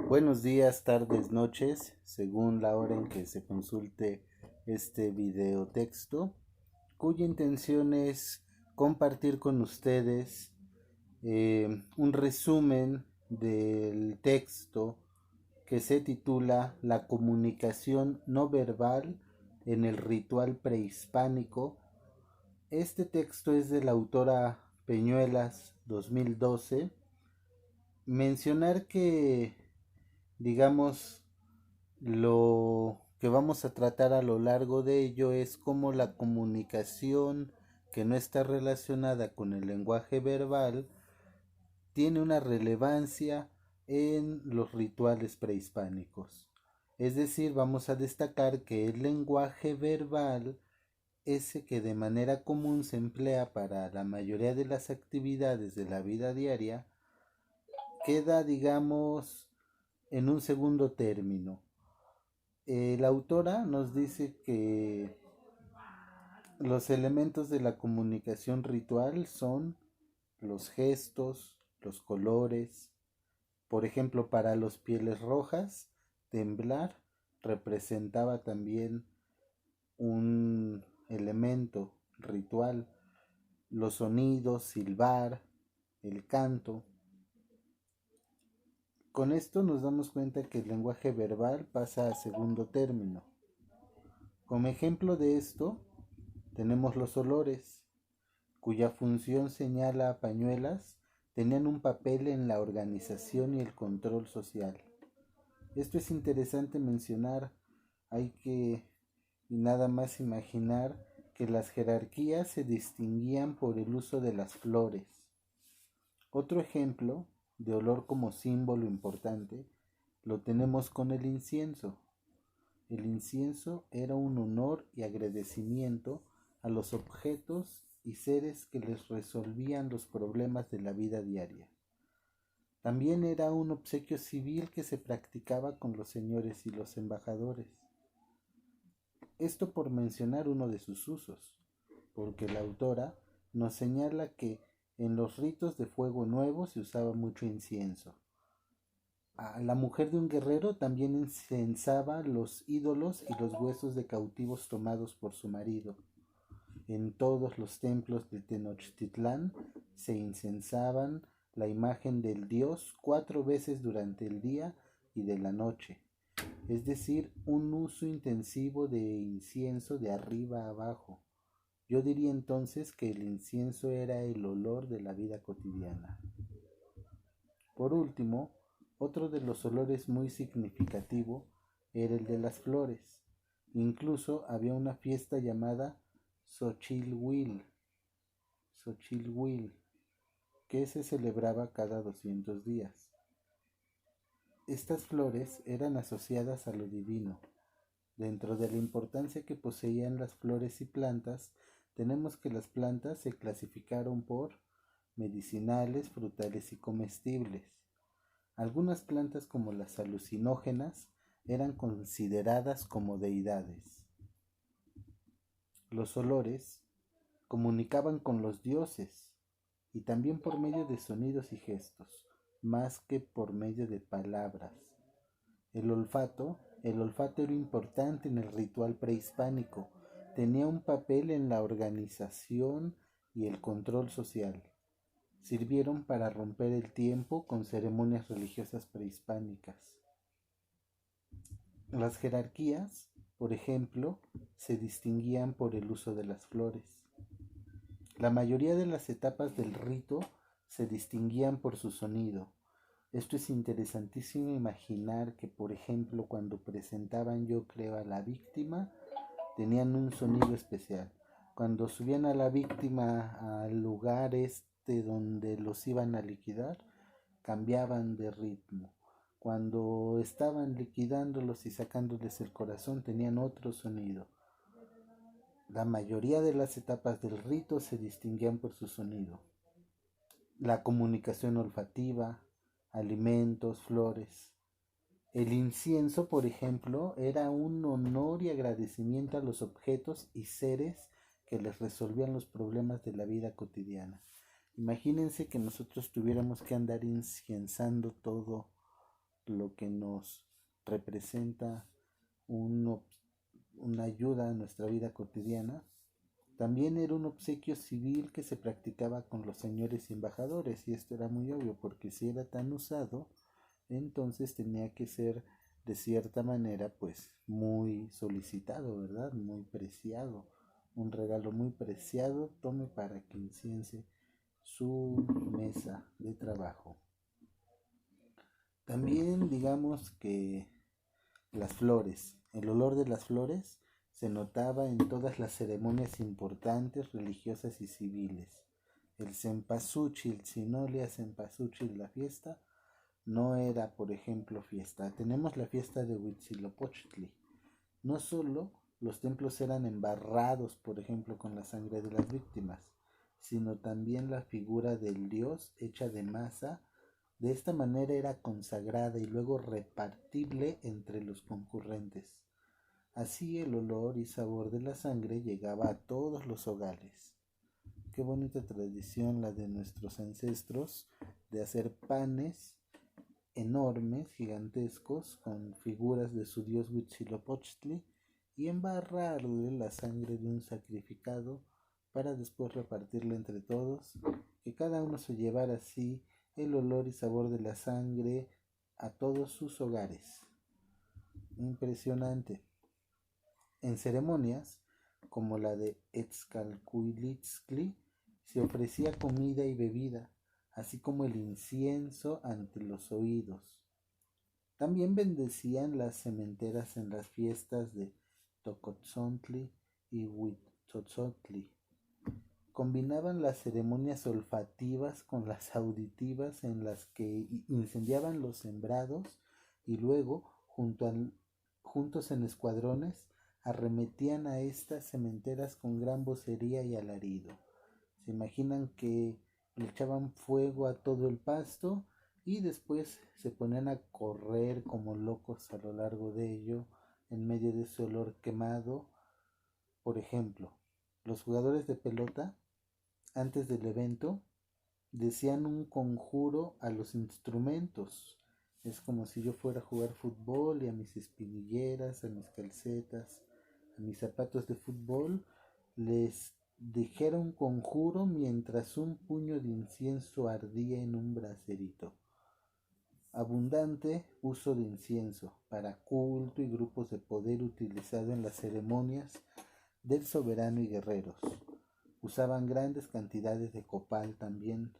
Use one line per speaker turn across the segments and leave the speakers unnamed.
Buenos días, tardes, noches, según la hora en que se consulte este video texto, cuya intención es compartir con ustedes un resumen del texto que se titula La comunicación no verbal en el ritual prehispánico. Este texto es de la autora Peñuelas 2012. Mencionar que, digamos, lo que vamos a tratar a lo largo de ello es cómo la comunicación que no está relacionada con el lenguaje verbal tiene una relevancia en los rituales prehispánicos. Es decir, vamos a destacar que el lenguaje verbal, ese que de manera común se emplea para la mayoría de las actividades de la vida diaria, queda, digamos, en un segundo término. La autora nos dice que los elementos de la comunicación ritual son los gestos, los colores. Por ejemplo, para los pieles rojas, temblar representaba también un elemento ritual. Los sonidos, silbar, el canto. Con esto nos damos cuenta que el lenguaje verbal pasa a segundo término. Como ejemplo de esto, tenemos los olores, cuya función señala a Pañuelas, tenían un papel en la organización y el control social. Esto es interesante mencionar, hay que nada más imaginar que las jerarquías se distinguían por el uso de las flores. Otro ejemplo de olor como símbolo importante lo tenemos con el incienso. El incienso era un honor y agradecimiento a los objetos y seres que les resolvían los problemas de la vida diaria. También era un obsequio civil que se practicaba con los señores y los embajadores. Esto por mencionar uno de sus usos, porque la autora nos señala que en los ritos de fuego nuevo se usaba mucho incienso. A la mujer de un guerrero también incensaba los ídolos y los huesos de cautivos tomados por su marido. En todos los templos de Tenochtitlán se incensaban la imagen del dios 4 veces durante el día y de la noche, es decir, un uso intensivo de incienso de arriba a abajo. Yo diría entonces que el incienso era el olor de la vida cotidiana. Por último, otro de los olores muy significativo era el de las flores. Incluso había una fiesta llamada Xochilhuil, Xochilhuil, que se celebraba cada 200 días. Estas flores eran asociadas a lo divino. Dentro de la importancia que poseían las flores y plantas, tenemos que las plantas se clasificaron por medicinales, frutales y comestibles. Algunas plantas como las alucinógenas eran consideradas como deidades. Los olores comunicaban con los dioses y también por medio de sonidos y gestos, más que por medio de palabras. El olfato era importante en el ritual prehispánico, tenía un papel en la organización y el control social. Sirvieron para romper el tiempo con ceremonias religiosas prehispánicas. Las jerarquías, por ejemplo, se distinguían por el uso de las flores. La mayoría de las etapas del rito se distinguían por su sonido. Esto es interesantísimo imaginar que, por ejemplo, cuando presentaban, yo creo, a la víctima, tenían un sonido especial. Cuando subían a la víctima al lugar donde los iban a liquidar, cambiaban de ritmo. Cuando estaban liquidándolos y sacándoles el corazón, tenían otro sonido. La mayoría de las etapas del rito se distinguían por su sonido. La comunicación olfativa, alimentos, flores. El incienso, por ejemplo, era un honor y agradecimiento a los objetos y seres que les resolvían los problemas de la vida cotidiana. Imagínense que nosotros tuviéramos que andar inciensando todo lo que nos representa una ayuda a nuestra vida cotidiana, también era un obsequio civil que se practicaba con los señores y embajadores, y esto era muy obvio porque si era tan usado, entonces tenía que ser de cierta manera pues muy solicitado, ¿verdad? Muy preciado, un regalo muy preciado, tome para que inciense su mesa de trabajo. También digamos que las flores, el olor de las flores se notaba en todas las ceremonias importantes, religiosas y civiles. El cempasúchil, si no olía cempasúchil la fiesta, no era, por ejemplo, fiesta. Tenemos la fiesta de Huitzilopochtli. No solo los templos eran embarrados, por ejemplo, con la sangre de las víctimas, sino también la figura del dios hecha de masa. De esta manera era consagrada y luego repartible entre los concurrentes. Así el olor y sabor de la sangre llegaba a todos los hogares. Qué bonita tradición la de nuestros ancestros de hacer panes enormes, gigantescos, con figuras de su dios Huitzilopochtli y embarrarle la sangre de un sacrificado para después repartirla entre todos, que cada uno se llevara así el olor y sabor de la sangre a todos sus hogares. Impresionante. En ceremonias como la de Etzcalcuilitzcli se ofrecía comida y bebida, así como el incienso ante los oídos. También bendecían las sementeras en las fiestas de Tocotzontli y Huitzotzotli. Combinaban las ceremonias olfativas con las auditivas en las que incendiaban los sembrados y luego, juntos en escuadrones, arremetían a estas sementeras con gran vocería y alarido. Se imaginan que le echaban fuego a todo el pasto y después se ponían a correr como locos a lo largo de ello en medio de ese olor quemado. Por ejemplo, los jugadores de pelota antes del evento decían un conjuro a los instrumentos. Es como si yo fuera a jugar fútbol y a mis espinilleras, a mis calcetas, a mis zapatos de fútbol les dijera un conjuro mientras un puño de incienso ardía en un braserito. Abundante uso de incienso para culto y grupos de poder utilizado en las ceremonias del soberano y guerreros. Usaban grandes cantidades de copal también.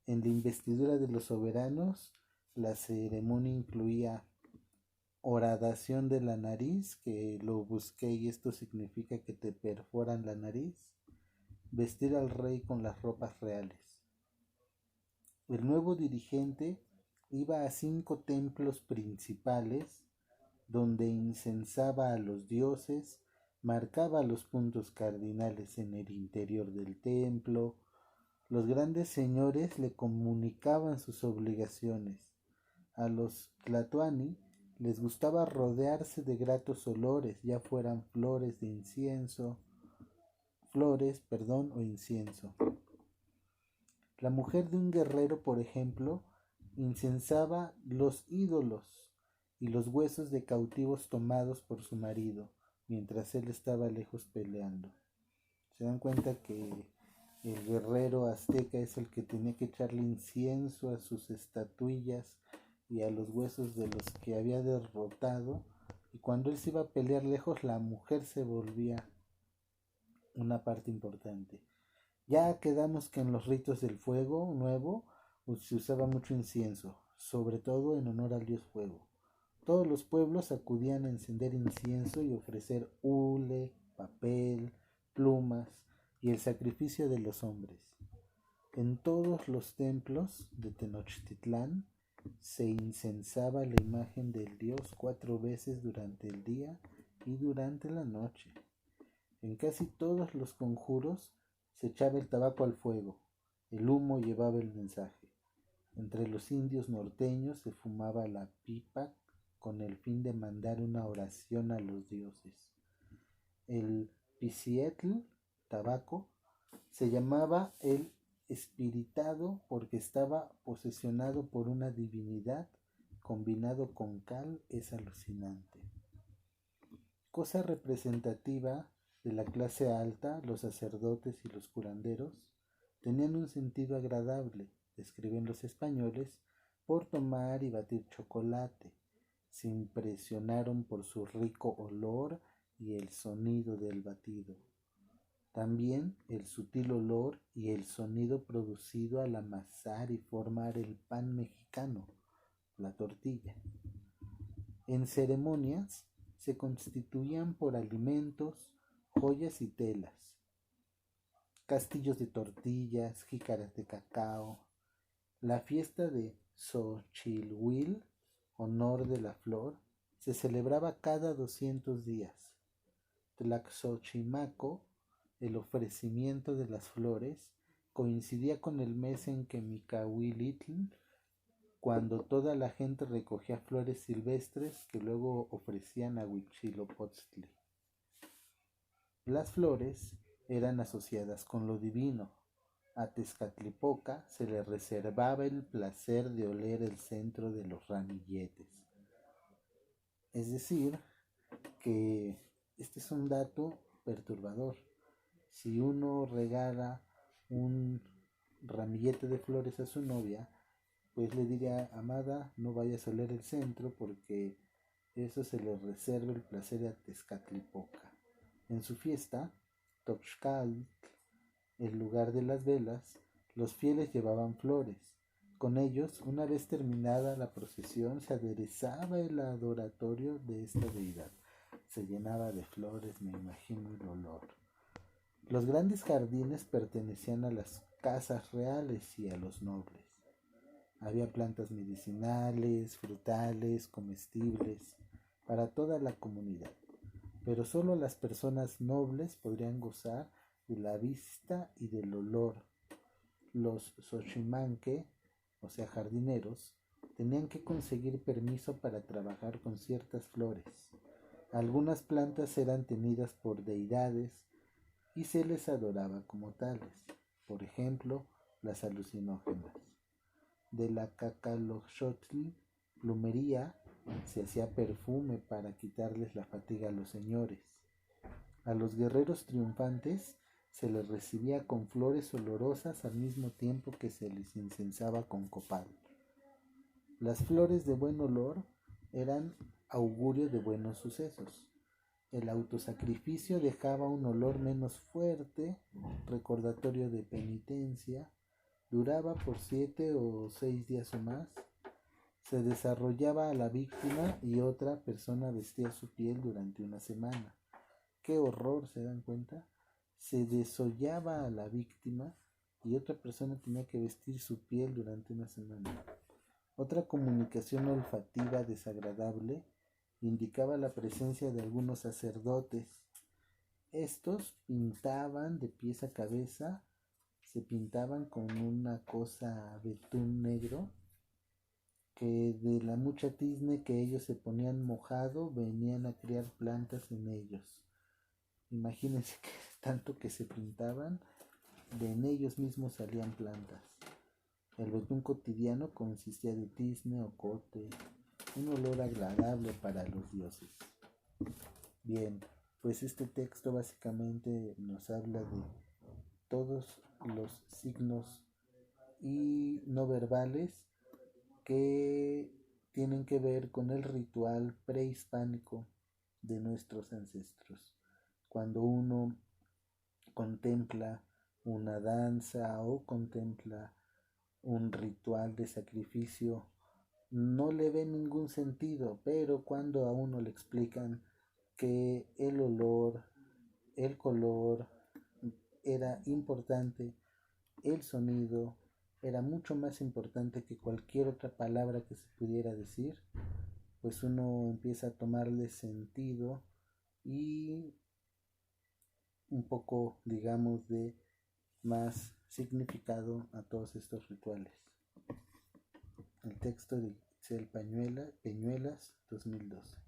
En la investidura de los soberanos, la ceremonia incluía horadación de la nariz, que lo busqué y esto significa que te perforan la nariz, vestir al rey con las ropas reales. El nuevo dirigente iba a 5 templos principales donde incensaba a los dioses, marcaba los puntos cardinales en el interior del templo. Los grandes señores le comunicaban sus obligaciones. A los tlatoani les gustaba rodearse de gratos olores, ya fueran flores o incienso. La mujer de un guerrero, por ejemplo, incensaba los ídolos y los huesos de cautivos tomados por su marido, mientras él estaba lejos peleando. Se dan cuenta que el guerrero azteca es el que tenía que echarle incienso a sus estatuillas y a los huesos de los que había derrotado, y cuando él se iba a pelear lejos, la mujer se volvía una parte importante. Ya quedamos que en los ritos del fuego nuevo se usaba mucho incienso, sobre todo en honor al dios fuego. Todos los pueblos acudían a encender incienso y ofrecer hule, papel, plumas y el sacrificio de los hombres. En todos los templos de Tenochtitlán se incensaba la imagen del dios 4 veces durante el día y durante la noche. En casi todos los conjuros se echaba el tabaco al fuego, el humo llevaba el mensaje. Entre los indios norteños se fumaba la pipa con el fin de mandar una oración a los dioses. El picietl, tabaco, se llamaba el espiritado porque estaba posesionado por una divinidad combinado con cal es alucinante. Cosa representativa de la clase alta, los sacerdotes y los curanderos tenían un sentido agradable, describen los españoles, por tomar y batir chocolate. Se impresionaron por su rico olor y el sonido del batido. También el sutil olor y el sonido producido al amasar y formar el pan mexicano, la tortilla. En ceremonias se constituían por alimentos, joyas y telas, castillos de tortillas, jícaras de cacao. La fiesta de Xochilhuil, honor de la flor, se celebraba cada 200 días. Tlaxochimaco, el ofrecimiento de las flores, coincidía con el mes en que Micahuilitl, cuando toda la gente recogía flores silvestres que luego ofrecían a Huitzilopochtli. Las flores eran asociadas con lo divino. A Tezcatlipoca se le reservaba el placer de oler el centro de los ramilletes. Es decir, que este es un dato perturbador. Si uno regala un ramillete de flores a su novia, pues le diría: amada, no vayas a oler el centro porque eso se le reserva el placer a Tezcatlipoca. En su fiesta, Toxcatl, el lugar de las velas, los fieles llevaban flores. Con ellos, una vez terminada la procesión, se aderezaba el adoratorio de esta deidad. Se llenaba de flores, me imagino el olor. Los grandes jardines pertenecían a las casas reales y a los nobles. Había plantas medicinales, frutales, comestibles, para toda la comunidad, pero solo las personas nobles podrían gozar de la vista y del olor. Los xochimanque, o sea jardineros, tenían que conseguir permiso para trabajar con ciertas flores. Algunas plantas eran tenidas por deidades y se les adoraba como tales, por ejemplo, las alucinógenas. De la cacaloxotl, plumería, se hacía perfume para quitarles la fatiga a los señores. A los guerreros triunfantes se les recibía con flores olorosas al mismo tiempo que se les incensaba con copal. Las flores de buen olor eran augurio de buenos sucesos. El autosacrificio dejaba un olor menos fuerte, recordatorio de penitencia, duraba por 7 o 6 días o más, se desarrollaba a la víctima y otra persona vestía su piel durante una semana. ¡Qué horror! ¿Se dan cuenta? Se desollaba a la víctima y otra persona tenía que vestir su piel durante una semana. Otra comunicación olfativa desagradable indicaba la presencia de algunos sacerdotes. Estos pintaban de pies a cabeza, se pintaban con una cosa betún negro, que de la mucha tizne que ellos se ponían mojado, venían a criar plantas en ellos. Imagínense que tanto que se pintaban, en ellos mismos salían plantas. El betún cotidiano consistía de tizne o cote, un olor agradable para los dioses. Bien, pues este texto básicamente nos habla de todos los signos y no verbales que tienen que ver con el ritual prehispánico de nuestros ancestros. Cuando uno contempla una danza o contempla un ritual de sacrificio, no le ve ningún sentido, pero cuando a uno le explican que el olor, el color era importante, el sonido era mucho más importante que cualquier otra palabra que se pudiera decir, pues uno empieza a tomarle sentido y un poco, digamos, de más significado a todos estos rituales. El texto de Itzel Peñuelas, 2012.